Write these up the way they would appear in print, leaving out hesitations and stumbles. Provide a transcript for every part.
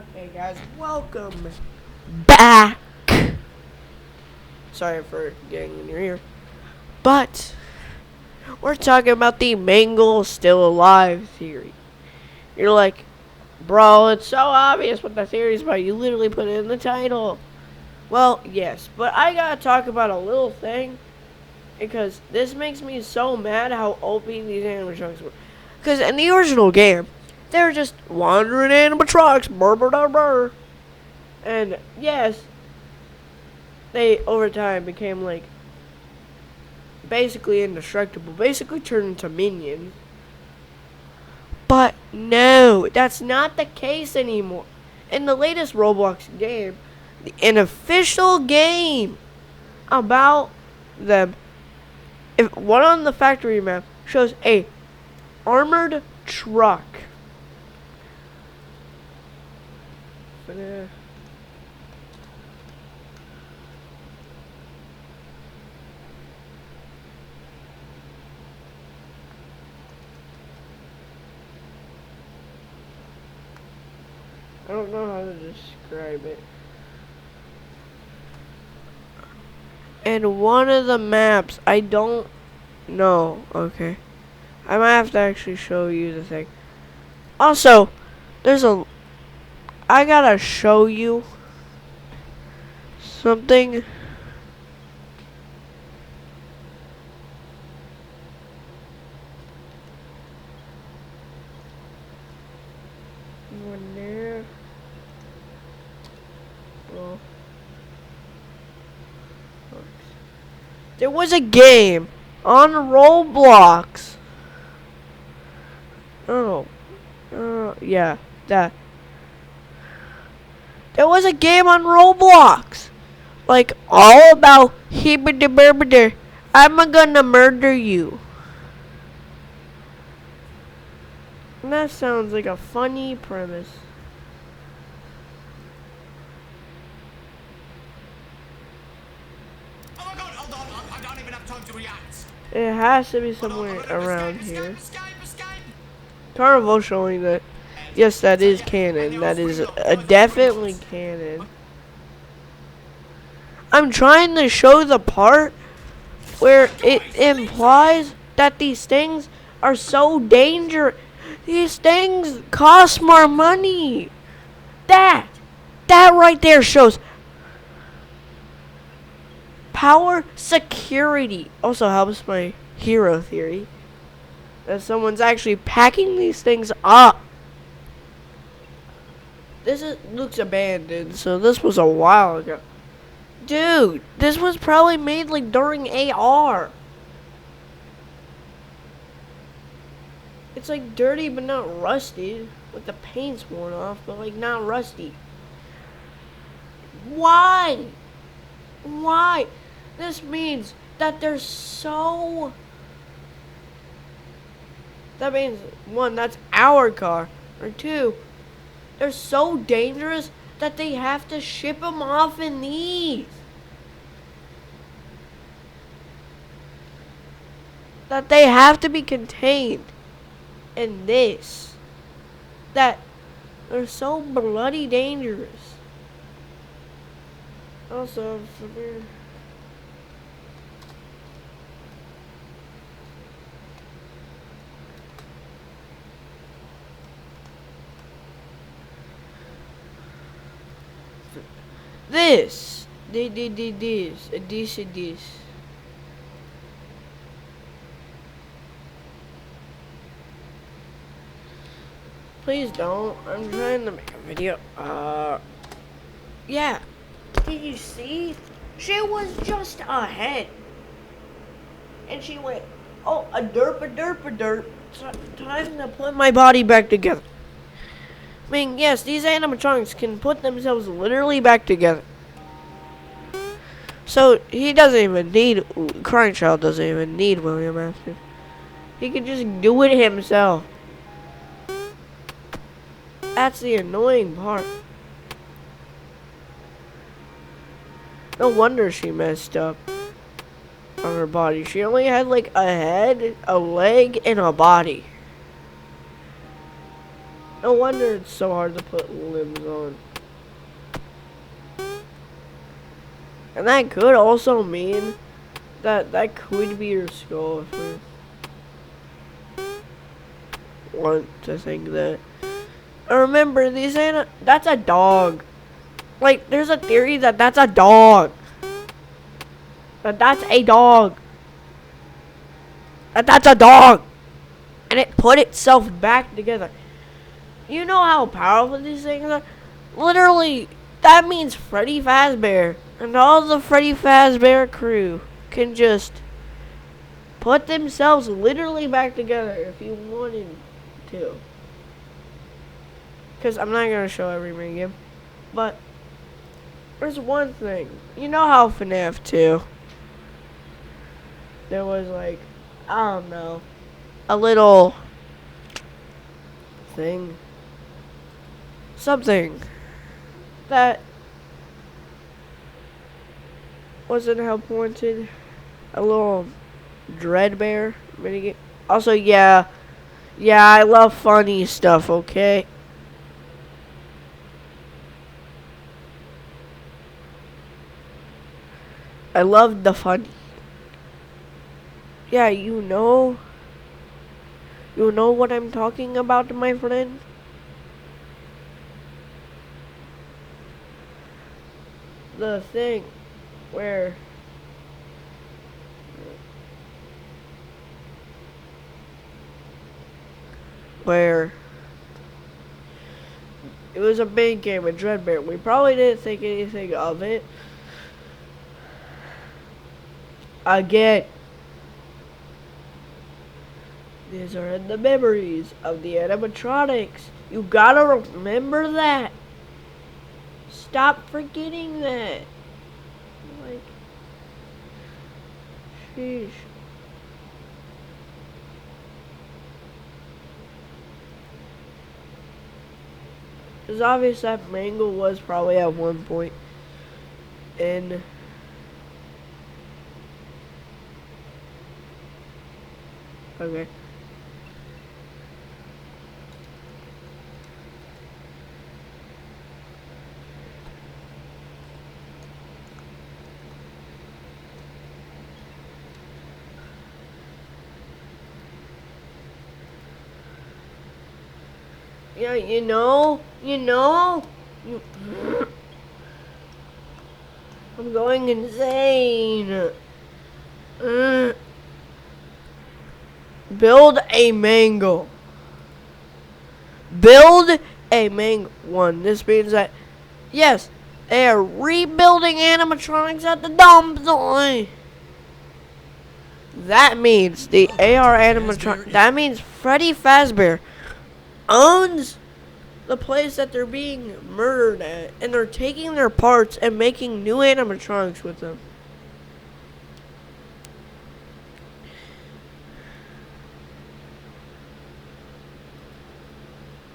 Okay, guys, welcome back. Sorry for getting in your ear, but we're talking about the mangle still alive theory. You're like, bro, it's so obvious what the theory is about. You literally put it in the title. Well, yes, but I gotta talk about a little thing because this makes me so mad how OP these animatronics were. Because in the original game, they were just wandering animatronics, burr, burr, burr, burr. And yes, they over time became like basically indestructible, basically turned into minions. But no, that's not the case anymore. In the latest Roblox game, an official game about them, if one on the factory map shows a armored truck. I don't know how to describe it. And one of the maps, I don't know. Okay. I might have to actually show you the thing. Also, I gotta show you something. One there. Well, there was a game on Roblox. Oh, yeah, that. There was a game on Roblox, like all about hibbity I'm gonna murder you. And that sounds like a funny premise. Oh my god, hold on, I don't even have time to react. It has to be somewhere around here. Escape. Carnival showing that, yes, that is canon. That is definitely canon. I'm trying to show the part where it implies that these things are so dangerous. These things cost more money. That right there shows power security. Also helps my hero theory that someone's actually packing these things up. Looks abandoned, so this was a while ago. Dude, this was probably made like during AR. It's like dirty but not rusty. Like the paint's worn off, but like not rusty. Why? Why? This means that they're so... That means, one, that's our car. Or two, they're so dangerous that they have to ship them off in these. That they have to be contained in this. That they're so bloody dangerous. Also, severe. This. This. Please don't. I'm trying to make a video. Yeah. Did you see? She was just ahead. And she went, oh, a derp. Time to put my body back together. I mean, yes, these animatronics can put themselves literally back together. So, he doesn't even need, Crying Child doesn't even need William Afton. He can just do it himself. That's the annoying part. No wonder she messed up on her body. She only had like a head, a leg, and a body. No No wonder it's so hard to put limbs on. And that could also mean that could be your skull if we want to think that. Remember, these ain't that's a dog. Like, there's a theory that that's a dog. That's a dog. That's a dog. And it put itself back together. You know how powerful these things are? Literally, that means Freddy Fazbear and all the Freddy Fazbear crew can just put themselves literally back together if you wanted to. Because I'm not going to show every minion. But there's one thing. You know how FNAF 2, there was like, I don't know, a little thing. Something that wasn't help wanted. A little dread bear minigame. Also, yeah, I love funny stuff, okay? I love the funny. Yeah, you know what I'm talking about, my friend? The thing where it was a big game with Dreadbear. We probably didn't think anything of it. Again, these are in the memories of the animatronics. You gotta remember that. Stop forgetting that. Like, sheesh. It's obvious that Mangle was probably at one point in okay. Yeah, you know, I'm going insane. Build a mangle. Build a mangle. One. This means that, yes, they are rebuilding animatronics at the dump site. That means the AR animatronic. That means Freddy Fazbear owns the place that they're being murdered at, and they're taking their parts and making new animatronics with them.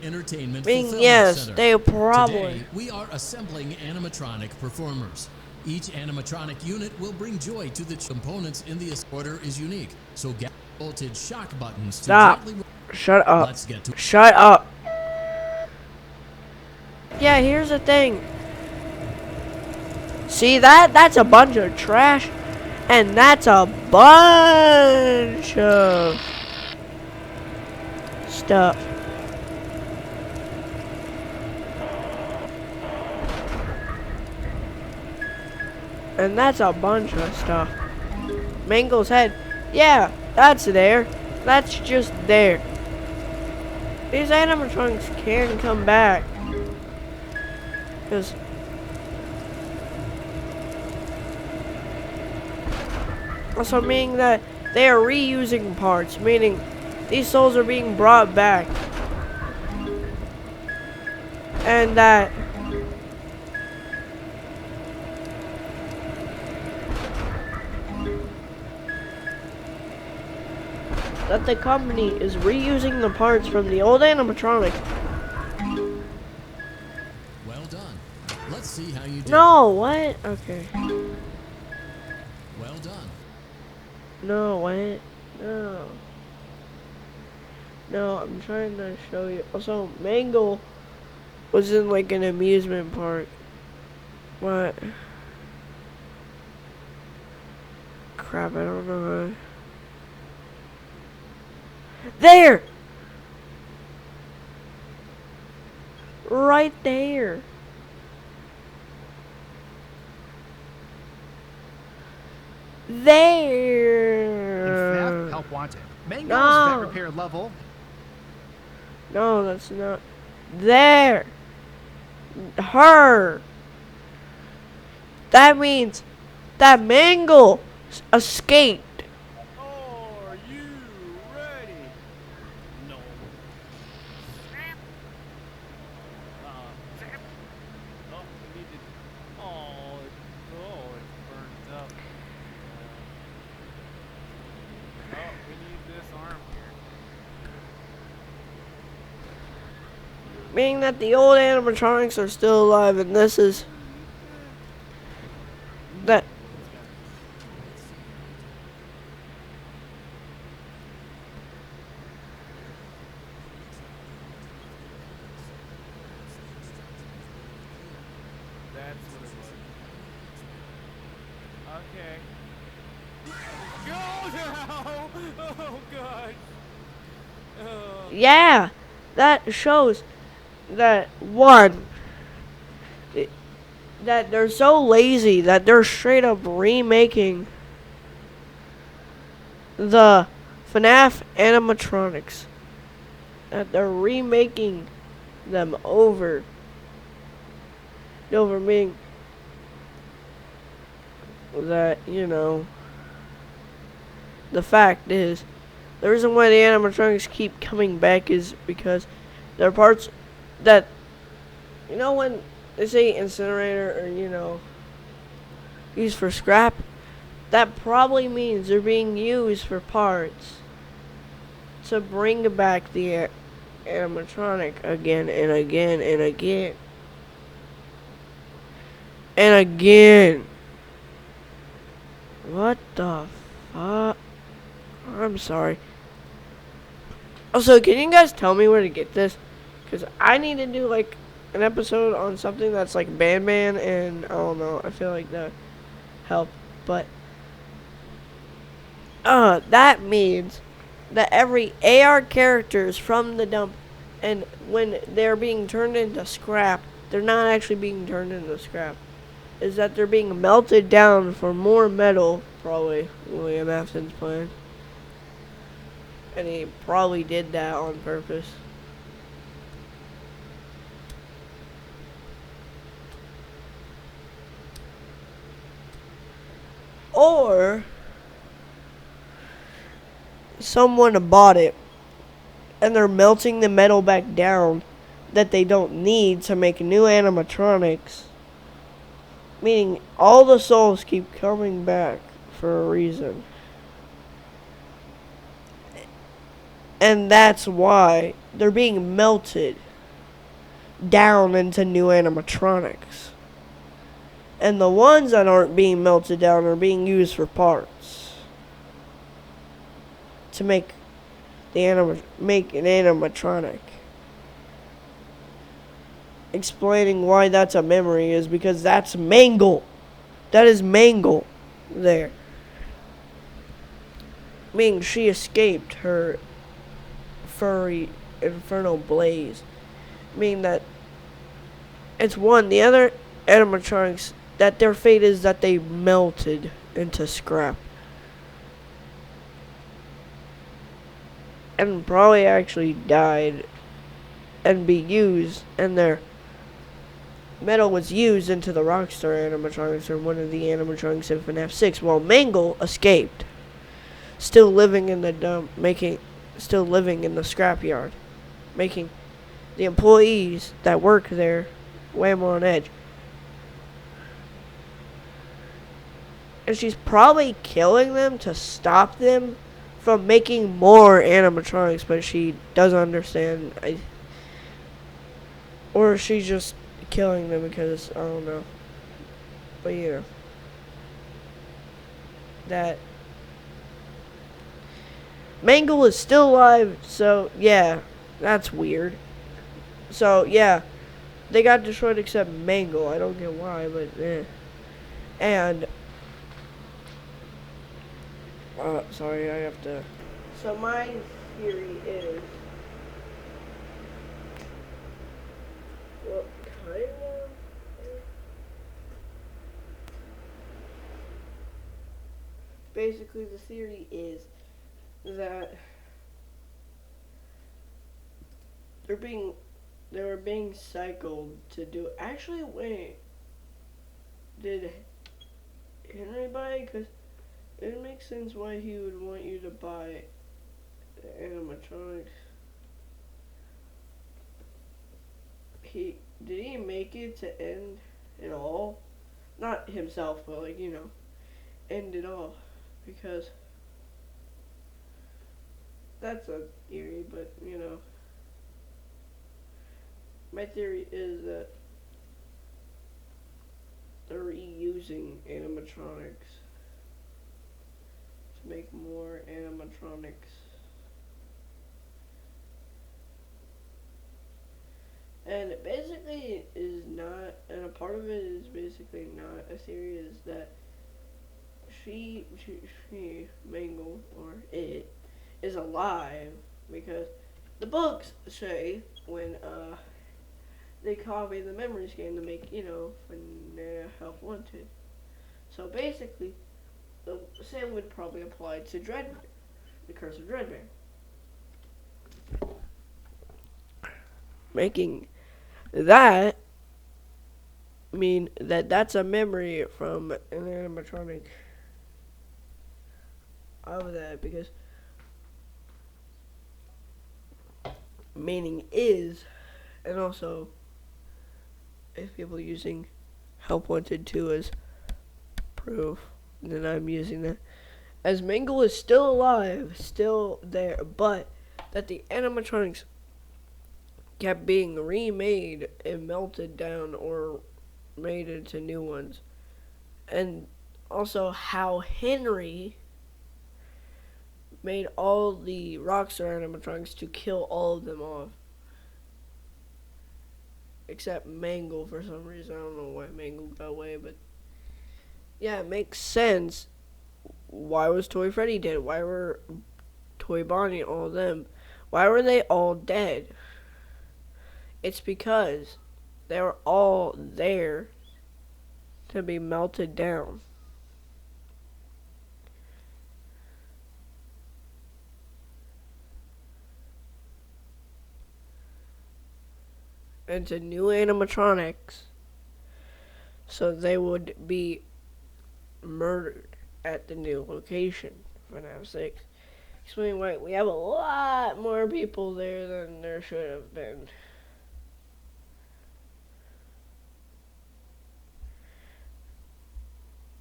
Entertainment Fulfillment yes, Center. They probably. Today, we are assembling animatronic performers. Each animatronic unit will bring joy to the components in the order is unique. So get voltage shock buttons to stop. Shut up. Let's get to Shut up. Yeah, here's the thing. See that? That's a bunch of trash. And that's a bunch of stuff. And that's a bunch of stuff. Mangle's head. Yeah, that's there. That's just there. These animatronics can come back. Because also meaning that they are reusing parts, meaning these souls are being brought back. And that the company is reusing the parts from the old animatronic. Well done. Let's see how you do. No, what? Okay. Well done. No, what? No. No, I'm trying to show you. Also, Mangle was in like an amusement park. What? Crap, I don't know how. There! Right there. In There. theft, help wanted. Mangle's vet No. repair level. No, that's not. There. Her. That means that Mangle escaped. Are you ready? No. Zap. Oh, we need to. Oh, it's burnt up. Oh, we need this arm here. Meaning that the old animatronics are still alive, and this is that. That's what it was. Okay. Go now! Oh god. Yeah, that shows that one that they're so lazy that they're straight up remaking the FNAF animatronics. That they're remaking them over and over, meaning that, you know, the fact is, the reason why the animatronics keep coming back is because there are parts that, you know, when they say incinerator or, you know, used for scrap, that probably means they're being used for parts to bring back the animatronic again and again and again and again. What the fuck? I'm sorry. Also, can you guys tell me where to get this? Because I need to do like an episode on something that's like Ban Ban, and I don't know. I feel like that help, but that means that every AR characters from the dump, and when they're being turned into scrap, they're not actually being turned into scrap. Is that they're being melted down for more metal? Probably William Afton's plan. And he probably did that on purpose. Or someone bought it and they're melting the metal back down that they don't need to make new animatronics. Meaning all the souls keep coming back for a reason. And that's why they're being melted down into new animatronics. And the ones that aren't being melted down are being used for parts. To make make an animatronic. Explaining why that's a memory is because that's Mangle. That is Mangle there. Meaning she escaped her furry infernal blaze. Meaning that it's one. The other animatronics, that their fate is that they melted into scrap. And probably actually died and be used, and their metal was used into the Rockstar animatronics or one of the animatronics in FNAF 6, while Mangle escaped. Still living in the dump, still living in the scrapyard, making the employees that work there way more on edge. And she's probably killing them to stop them from making more animatronics, but she doesn't understand. Or she's just killing them because, I don't know. But you know. Mangle is still alive, so yeah, that's weird. So yeah, they got destroyed except Mangle. I don't get why, but And sorry, I have to. So my theory is, well, kind of. Basically, the theory is that they're being they were being cycled to do. Actually, wait, did Henry buy it? Because it makes sense why he would want you to buy the animatronics. He did he make it to end it all? Not himself, but like end it all, because that's a theory. But my theory is that they're reusing animatronics to make more animatronics. And it basically is not, and a part of it is basically not a theory, is that she Mangle, or it, is alive, because the books say when they copy the memory scan to make, when Help Wanted. So basically, the same would probably apply to Dreadbear, the Curse of Dreadbear. Making that mean that that's a memory from an animatronic of that, because meaning is, and also if people using Help Wanted 2 as proof, then I'm using that. As Mangle is still alive, still there, but that the animatronics kept being remade and melted down or made into new ones. And also how Henry made all the Rockstar animatronics to kill all of them off. Except Mangle for some reason. I don't know why Mangle got away, but yeah, it makes sense. Why was Toy Freddy dead? Why were Toy Bonnie, all of them? Why were they all dead? It's because they were all there to be melted down. Into new animatronics, so they would be murdered at the new location for FNAF 6. Explaining why we have a lot more people there than there should have been.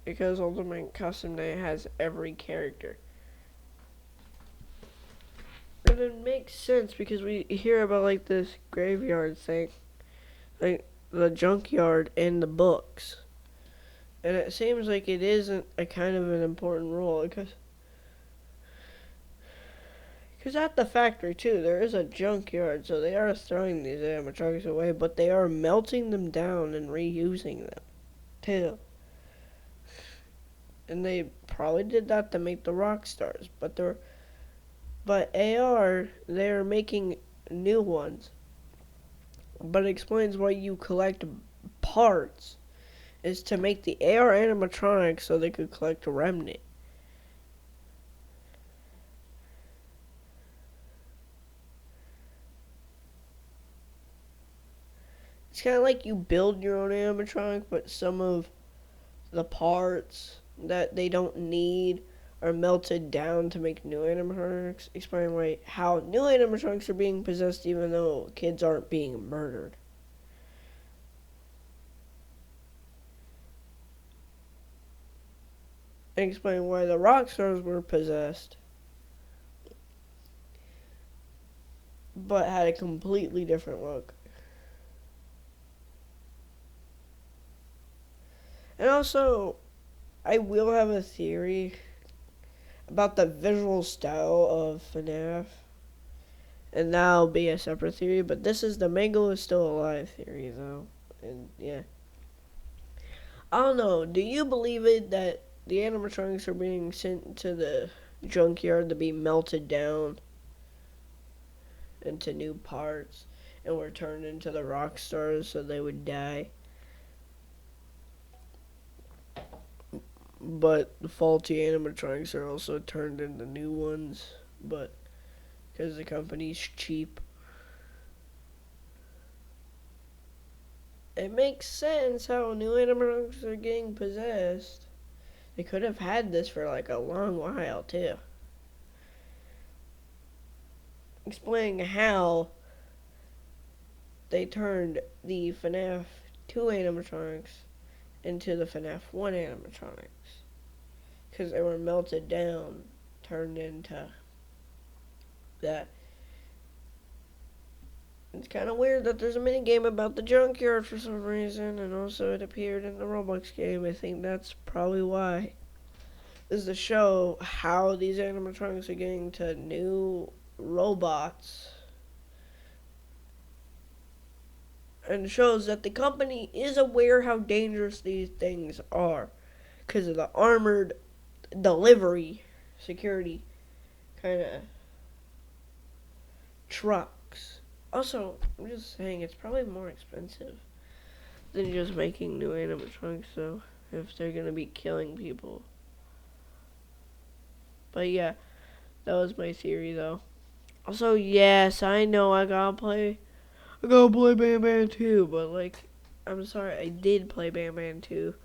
Because Ultimate Custom Day has every character. And it makes sense because we hear about like this graveyard thing, like the junkyard in the books. And it seems like it isn't a kind of an important role, because at the factory too, there is a junkyard, so they are throwing these animatronics away, but they are melting them down and reusing them too. And they probably did that to make the rock stars, but they're making new ones. But it explains why you collect parts is to make the AR animatronics so they could collect a remnant. It's kind of like you build your own animatronic, but some of the parts that they don't need are melted down to make new animatronics. Explain how new animatronics are being possessed even though kids aren't being murdered. And explain why the rock stars were possessed, but had a completely different look. And also, I will have a theory about the visual style of FNAF, and that'll be a separate theory. But this is the mangle is still alive theory, though, and yeah, I don't know. Do you believe it that the animatronics are being sent to the junkyard to be melted down into new parts, and were turned into the rock stars so they would die? But the faulty animatronics are also turned into new ones, but because the company's cheap. It makes sense how new animatronics are getting possessed. They could have had this for like a long while, too. Explaining how they turned the FNAF 2 animatronics into the FNAF 1 animatronics. Because they were melted down, turned into that. It's kind of weird that there's a mini game about the junkyard for some reason, and also it appeared in the Roblox game. I think that's probably why. Is to show how these animatronics are getting to new robots, and shows that the company is aware how dangerous these things are because of the armored delivery security kind of trucks. Also, I'm just saying it's probably more expensive than just making new animatronics, though, if they're gonna be killing people. But yeah, that was my theory, though. Also, yes, I know I gotta play Batman 2, but like, I'm sorry, I did play Batman 2.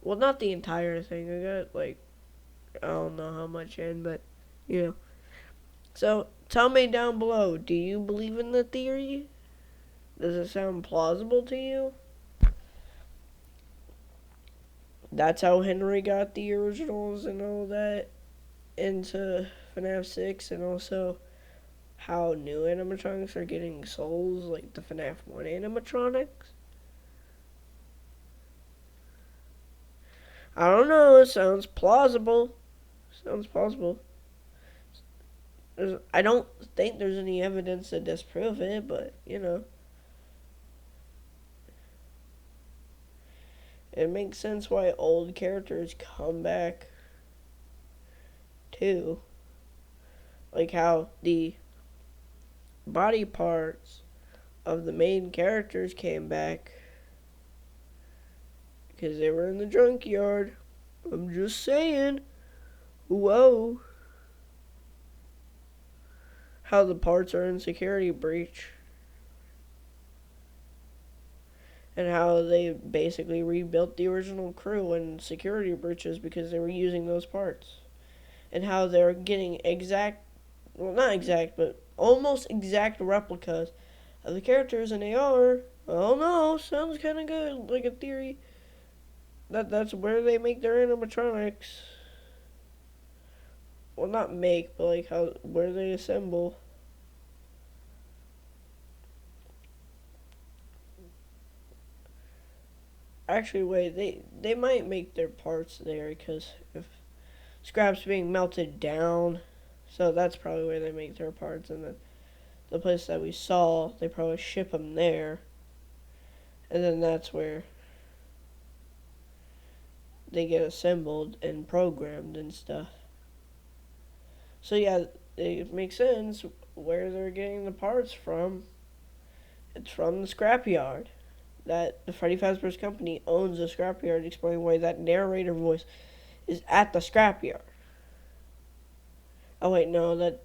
Well, not the entire thing. I got like, I don't know how much in, but you know. So tell me down below, do you believe in the theory? Does it sound plausible to you? That's how Henry got the originals and all that into FNAF 6, and also how new animatronics are getting souls, like the FNAF 1 animatronics. I don't know, it sounds plausible. Sounds plausible. I don't think there's any evidence to disprove it, but, you know. It makes sense why old characters come back, too. Like how the body parts of the main characters came back because they were in the junkyard. I'm just saying. Whoa. How the parts are in security breach. And how they basically rebuilt the original crew in security breaches because they were using those parts. And how they're getting well, not exact, but almost exact replicas of the characters, and they are, I don't know, sounds kind of good, like a theory. That's where they make their animatronics. Well, not make, but like where they assemble. Actually, wait, they might make their parts there, because if scrap's being melted down, so that's probably where they make their parts, and then the place that we saw, they probably ship them there, and then that's where they get assembled and programmed and stuff. So yeah, it makes sense where they're getting the parts from. It's from the scrapyard. That the Freddy Fazbear's Company owns the scrapyard, explaining why that narrator voice is at the scrapyard. Oh wait, no,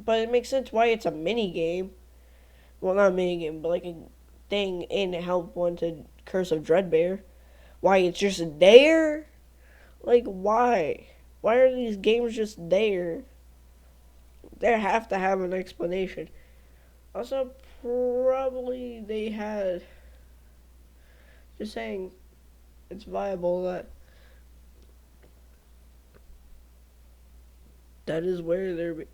but it makes sense why it's a mini game. Well, not a mini game, but like a thing in Help Wanted Curse of Dreadbear. Why it's just there? Like, why? Why are these games just there? They have to have an explanation. Also, probably they had, just saying, it's viable that is where they're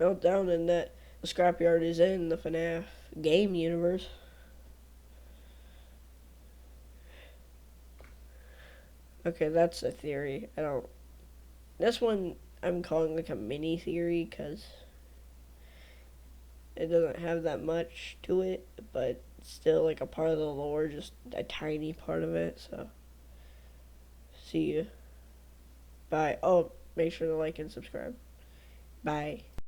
meltdown, and that the scrapyard is in the FNAF game universe. Okay, that's a theory. This one, I'm calling like a mini theory because it doesn't have that much to it, but it's still like a part of the lore, just a tiny part of it. So, see you. Bye. Oh, make sure to like and subscribe. Bye.